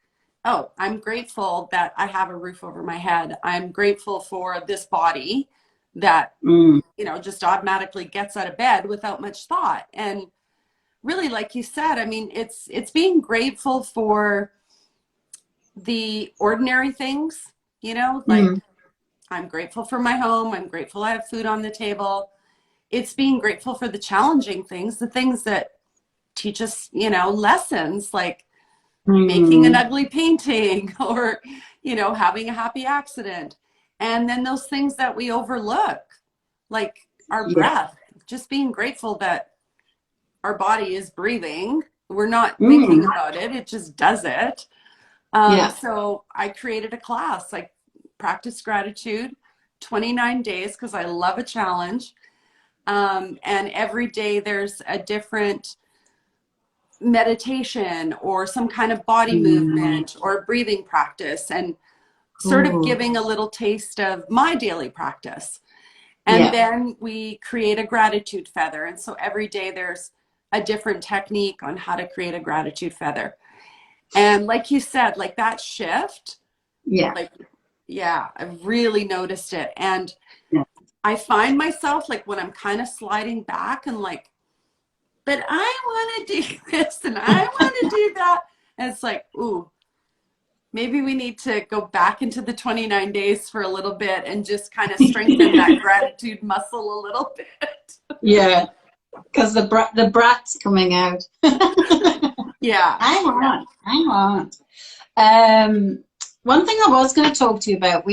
oh, I'm grateful that I have a roof over my head, I'm grateful for this body that, you know, just automatically gets out of bed without much thought. And really, like you said, I mean, it's being grateful for the ordinary things, you know, like I'm grateful for my home, I'm grateful I have food on the table. It's being grateful for the challenging things, the things that teach us, you know, lessons, like making an ugly painting, or, you know, having a happy accident. And then those things that we overlook, like our breath, just being grateful that our body is breathing. We're not thinking about it, it just does it. So I created a class, like practice gratitude, 29 days, because I love a challenge. And every day there's a different meditation or some kind of body movement or breathing practice, and sort of giving a little taste of my daily practice. And then we create a gratitude feather. And so every day there's a different technique on how to create a gratitude feather. And like you said, like that shift, like, yeah, I've really noticed it. And I find myself like when I'm kind of sliding back and like, but I want to do this and I want to do that. And it's like, ooh, maybe we need to go back into the 29 days for a little bit and just kind of strengthen that gratitude muscle a little bit. Yeah, because the brat's coming out. Yeah. Hang on. One thing I was going to talk to you about,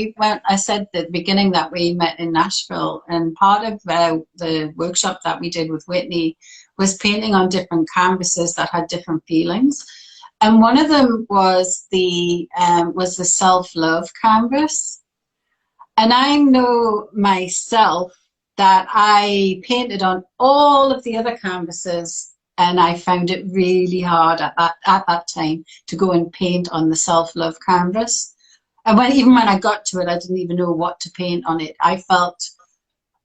I said at the beginning that we met in Nashville, and part of the workshop that we did with Whitney was painting on different canvases that had different feelings. And one of them was the self-love canvas. And I know myself that I painted on all of the other canvases, and I found it really hard at that time to go and paint on the self-love canvas. And even when I got to it, I didn't even know what to paint on it. I felt,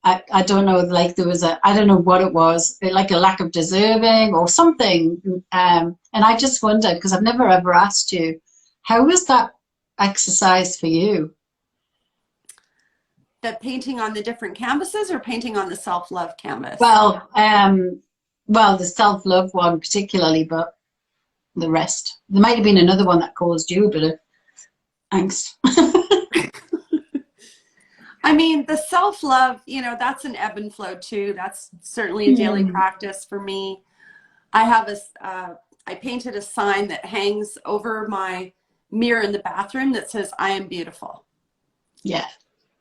I don't know, like there was I don't know what it was, like a lack of deserving or something. And I just wondered, because I've never ever asked you, how was that exercise for you? The painting on the different canvases or painting on the self-love canvas? Well, the self-love one particularly, but the rest. There might have been another one that caused you a bit of angst. I mean, the self-love, you know, that's an ebb and flow too. That's certainly a daily practice for me. I have I painted a sign that hangs over my mirror in the bathroom that says, "I am beautiful." Yeah.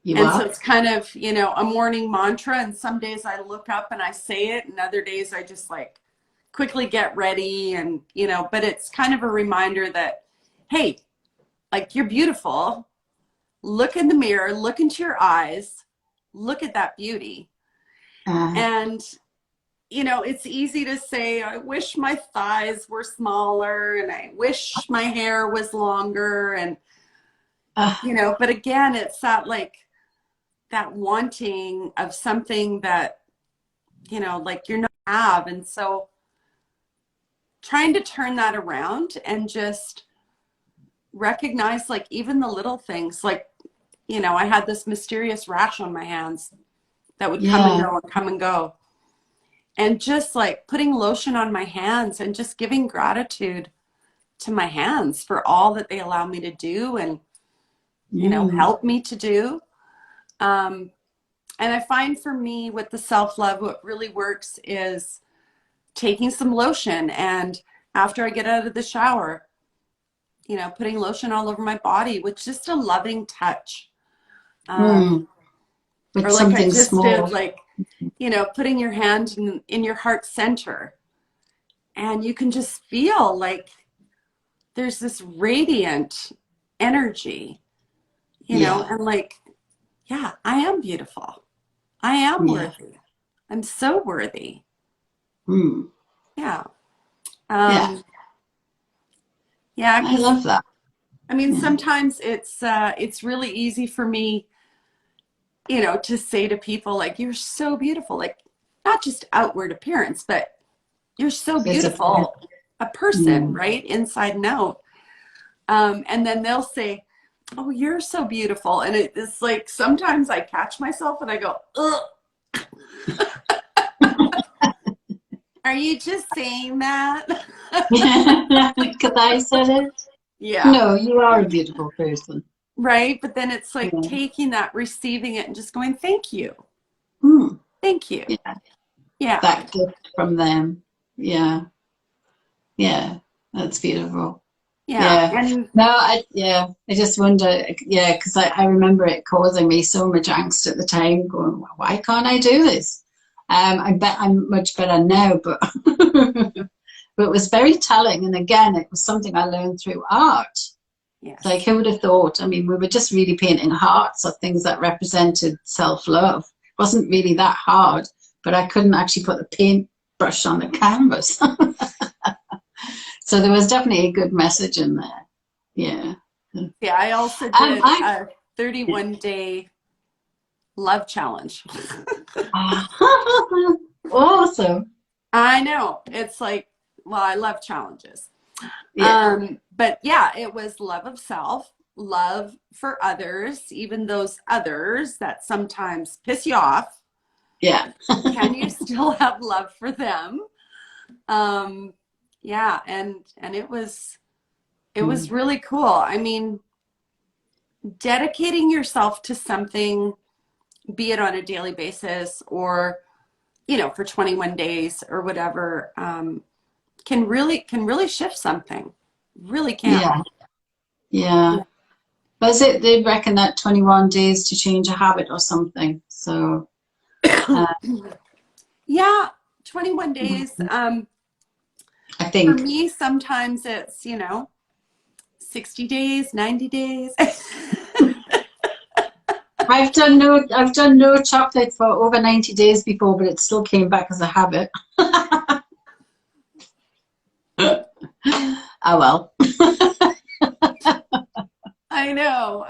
So it's kind of, you know, a morning mantra, and some days I look up and I say it, and other days I just like quickly get ready, and, you know, but it's kind of a reminder that, hey, like, you're beautiful. Look in the mirror, look into your eyes, look at that beauty. And, you know, it's easy to say, I wish my thighs were smaller, and I wish my hair was longer, and, you know, but again, it's that like, that wanting of something that, you know, like you're not have. And so trying to turn that around and just recognize, like, even the little things, like, you know, I had this mysterious rash on my hands that would come and go and come and go. And just like putting lotion on my hands and just giving gratitude to my hands for all that they allow me to do and, you know, help me to do. And I find for me with the self-love, what really works is taking some lotion, and after I get out of the shower, you know, putting lotion all over my body with just a loving touch. With or like something I just small. did, like, you know, putting your hand in your heart center, and you can just feel like there's this radiant energy, you know, and like, yeah, I am beautiful. I am worthy. I'm so worthy. Yeah. Yeah. I love that. I mean, sometimes it's really easy for me, you know, to say to people, like, you're so beautiful, like, not just outward appearance, but you're so beautiful, a person, right? Inside and out. And then they'll say, oh, you're so beautiful. And it's like, sometimes I catch myself and I go, ugh. Are you just saying that? Because I said it? Yeah. No, you are a beautiful person. Right. But then it's like taking that, receiving it, and just going, thank you. Thank you. Yeah. That gift from them. Yeah. That's beautiful. And I just wonder, because I remember it causing me so much angst at the time, going, why can't I do this? I bet I'm much better now, but but it was very telling. And again, it was something I learned through art. yes. Like, who would have thought? I mean, we were just really painting hearts or things that represented self-love. It wasn't really that hard, but I couldn't actually put the paintbrush on the canvas. So there was definitely a good message in there. Yeah. Yeah, I also did a 31-day love challenge. Awesome. I know. It's like, well, I love challenges. But yeah, it was love of self, love for others, even those others that sometimes piss you off. Yeah. Can you still have love for them? Yeah, and it was really cool. I mean, dedicating yourself to something, be it on a daily basis or, you know, for 21 days or whatever, can really shift something. Really can. Yeah. Yeah. Was it, they reckon that 21 days to change a habit or something. So, yeah, 21 days. I For think. me, sometimes it's, you know, 60 days, 90 days. I've done no chocolate for over 90 days before, but it still came back as a habit. Oh well. I know.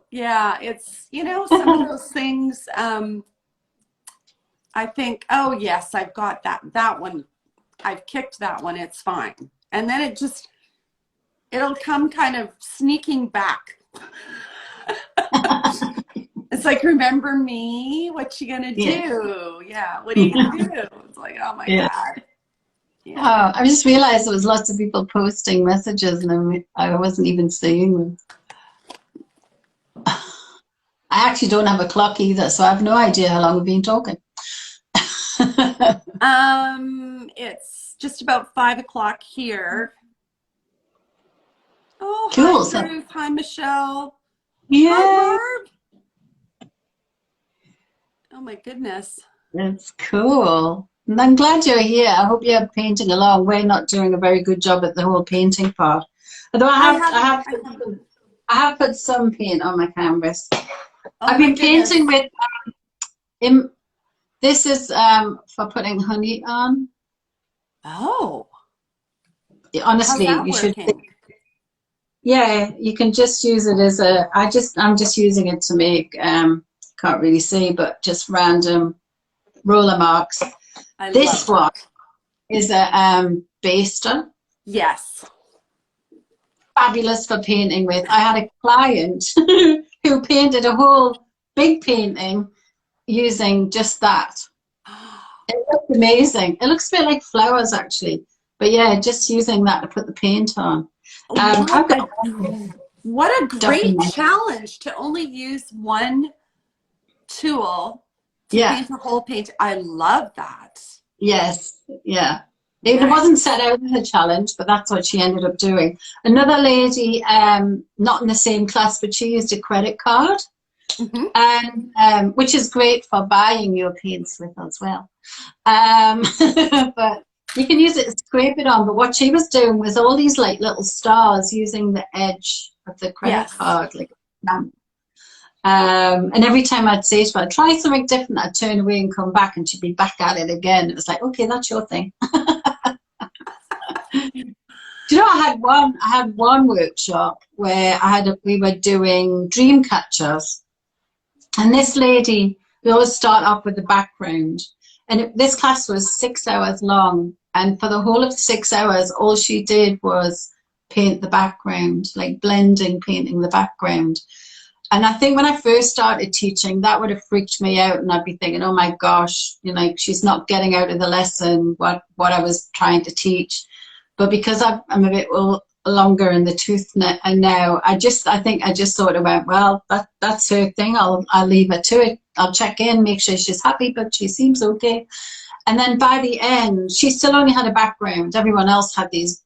Yeah, it's, you know, some of those things, I think, oh yes, I've got that one. I've kicked that one, it's fine. And then it'll come kind of sneaking back. It's like, remember me? What you gonna Yeah. do? Yeah, what are you gonna do? It's like, oh my Yeah. God. Yeah. Oh, I just realized there was lots of people posting messages and I wasn't even seeing them. I actually don't have a clock either, so I have no idea how long we've been talking. It's just about 5 o'clock here. Oh, hi Cool. So, Ruth. Hi Michelle. Hi yay. Orb. Oh my goodness. That's cool. And I'm glad you're here. I hope you're painting along. We're not doing a very good job at the whole painting part. Although I have put some paint on my canvas. Oh I've my been painting goodness. with this is for putting honey on. Oh, how's Honestly, that you should. working? Yeah, you can just use it as I'm just using it to make can't really see, but just random roller marks. I love This one that. is a baster. Yes. Fabulous for painting with. I had a client who painted a whole big painting using just that. It looked amazing. It looks a bit like flowers actually, but yeah, just using that to put the paint on. I've got What a stuff in great my challenge to only use one tool to yeah. paint a whole page. I love that. Yes, yeah. It Nice. wasn't set out as a challenge, but that's what she ended up doing. Another lady, not in the same class, but she used a credit card, and which is great for buying your paints with as well. But you can use it to scrape it on. But what she was doing was all these like little stars using the edge of the credit card, like and every time I'd say to her, try something different, I'd turn away and come back and she'd be back at it again. It was like, okay, that's your thing. Do you know, I had one workshop where we were doing dream catchers. And this lady, we always start off with the background. And this class was 6 hours long. And for the whole of 6 hours, all she did was paint the background, like painting the background. And I think when I first started teaching, that would have freaked me out. And I'd be thinking, oh my gosh, you know, she's not getting out of the lesson what I was trying to teach. But because I'm a bit longer in the tooth now, I think I just sort of went, well, that's her thing. I'll leave her to it. I'll check in, make sure she's happy, but she seems okay. And then by the end, she still only had a background. Everyone else had these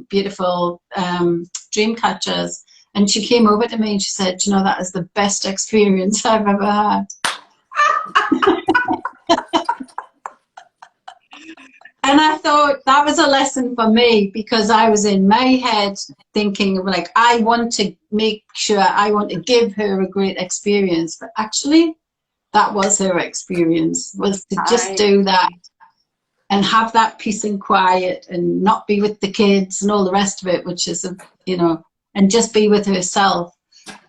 beautiful dream catchers. And she came over to me and she said, you know, that is the best experience I've ever had. And I thought that was a lesson for me, because I was in my head thinking like, I want to make sure, I want to give her a great experience. But actually, that was her experience, was to just do that and have that peace and quiet and not be with the kids and all the rest of it, which is, you know, and just be with herself.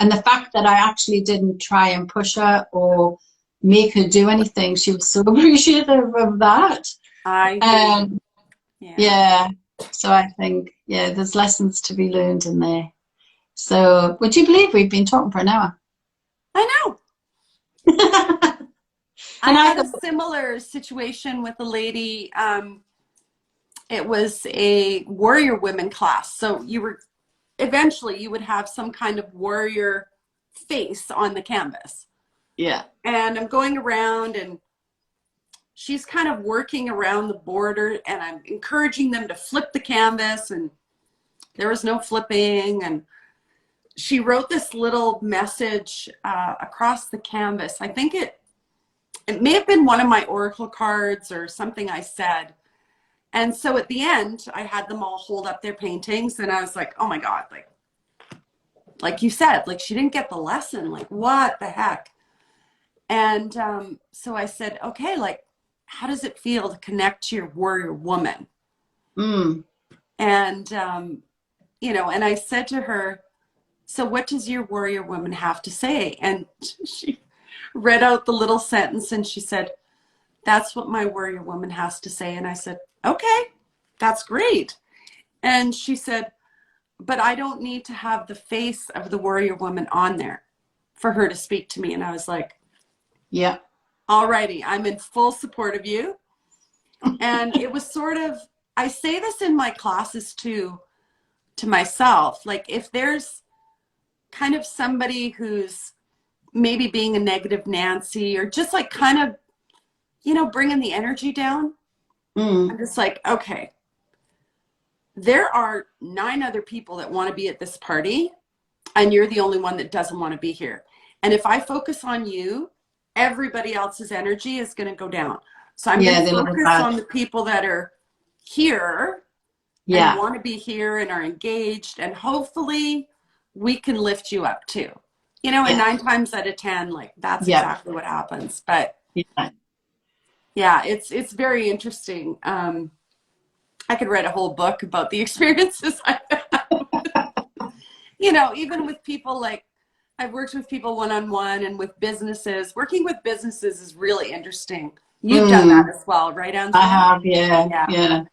And the fact that I actually didn't try and push her or make her do anything, she was so appreciative of that. Yeah. So I think, yeah, there's lessons to be learned in there. So would you believe we've been talking for an hour? I know. I had a similar situation with a lady. It was a warrior women class. So eventually you would have some kind of warrior face on the canvas. Yeah. And I'm going around and she's kind of working around the border, and I'm encouraging them to flip the canvas, and there was no flipping. And she wrote this little message across the canvas. I think it may have been one of my oracle cards or something I said. And so at the end, I had them all hold up their paintings, and I was like, oh my God, like you said, like she didn't get the lesson, like what the heck? And so I said, okay, like, how does it feel to connect to your warrior woman? And, you know, and I said to her, so what does your warrior woman have to say? And she read out the little sentence, and she said, that's what my warrior woman has to say. And I said, okay, that's great. And she said, but I don't need to have the face of the warrior woman on there for her to speak to me. And I was like, yeah, alrighty, I'm in full support of you. And it was sort of, I say this in my classes too, to myself, like if there's kind of somebody who's maybe being a negative Nancy, or just like kind of, you know, bringing the energy down, I'm just like, okay, there are 9 other people that want to be at this party, and you're the only one that doesn't want to be here. And if I focus on you, everybody else's energy is going to go down. So I'm going to focus on the people that are here and want to be here and are engaged, and hopefully we can lift you up too. You know, and 9 times out of 10, like that's exactly what happens. But yeah, it's very interesting. I could write a whole book about the experiences I've had. You know, even with people, like I've worked with people one-on-one, and with businesses. Working with businesses is really interesting. You've done that as well, right, Angela? I have, yeah.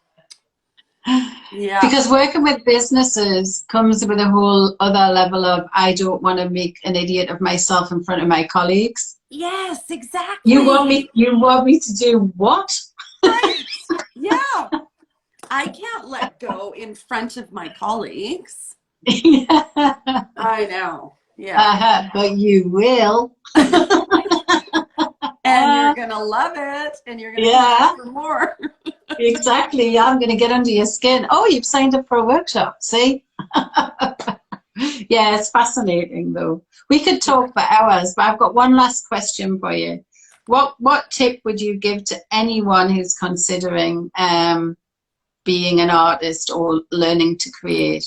Because working with businesses comes with a whole other level of, I don't want to make an idiot of myself in front of my colleagues. Yes, exactly. You want me to do what? Right. Yeah. I can't let go in front of my colleagues. I know. Yeah. But you will. And you're going to love it. And you're going to ask for more. Exactly. I'm going to get under your skin. Oh, you've signed up for a workshop. See? Yeah, it's fascinating though. We could talk for hours, but I've got one last question for you. What tip would you give to anyone who's considering being an artist or learning to create?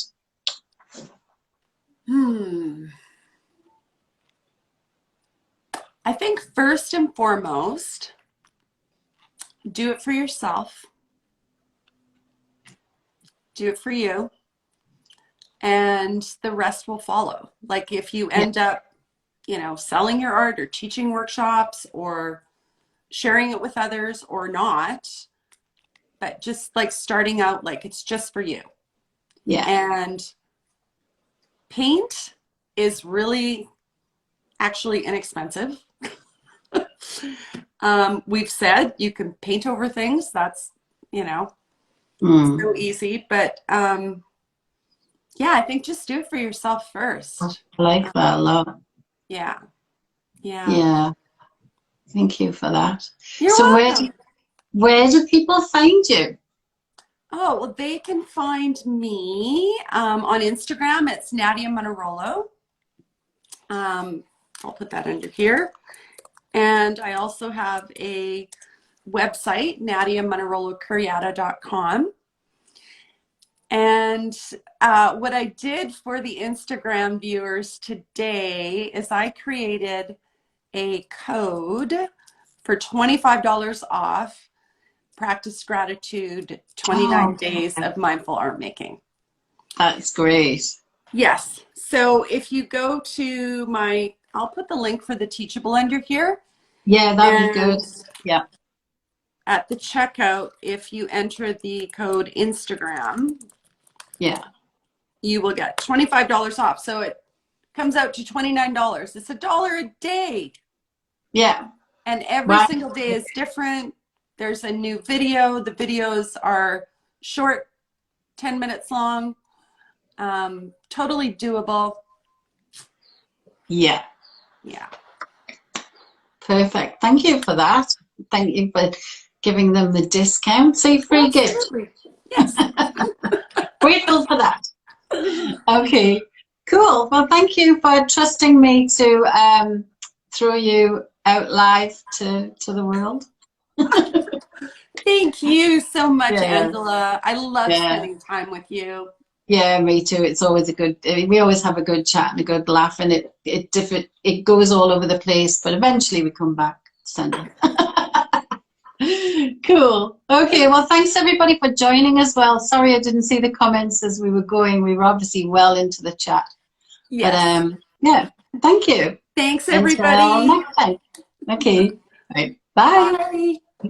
I think first and foremost, do it for yourself. Do it for you. And the rest will follow. Like if you end up, you know, selling your art or teaching workshops or sharing it with others or not, but just like starting out, like it's just for you. Yeah. And paint is really actually inexpensive. We've said you can paint over things. That's, you know, so easy. But yeah, I think just do it for yourself first. I like that a lot. Yeah. Thank you for that. You're so welcome. Where do people find you? Oh, well, they can find me on Instagram. It's Nadia Munarolo. I'll put that under here. And I also have a website, nadiamunarolo-kurjata.com. And what I did for the Instagram viewers today is I created a code for $25 off Practice Gratitude 29 Days of Mindful Art Making. That's great. Yes. So if you go to my, I'll put the link for the Teachable under here. Yeah, that'd be good. Yeah. At the checkout, if you enter the code Instagram, you will get $25 off. So it comes out to $29. It's $1 a day. Yeah. And every single day is different. There's a new video. The videos are short, 10 minutes long. Totally doable. Yeah. Perfect. Thank you for that. Thank you for giving them the discount. So free Absolutely. Yes. Grateful for that. Okay, cool. Well, thank you for trusting me to throw you out live to the world. Thank you so much, Yeah. Angela. I love Yeah. spending time with you. Yeah, me too. It's always a good. We always have a good chat and a good laugh, and it goes all over the place, but eventually we come back, Sunday. Cool. Okay. Well, thanks everybody for joining as well. Sorry I didn't see the comments as we were going. We were obviously well into the chat. Yes. But yeah. Thank you. Thanks, Until everybody. next time. Okay. Right. Bye. Bye.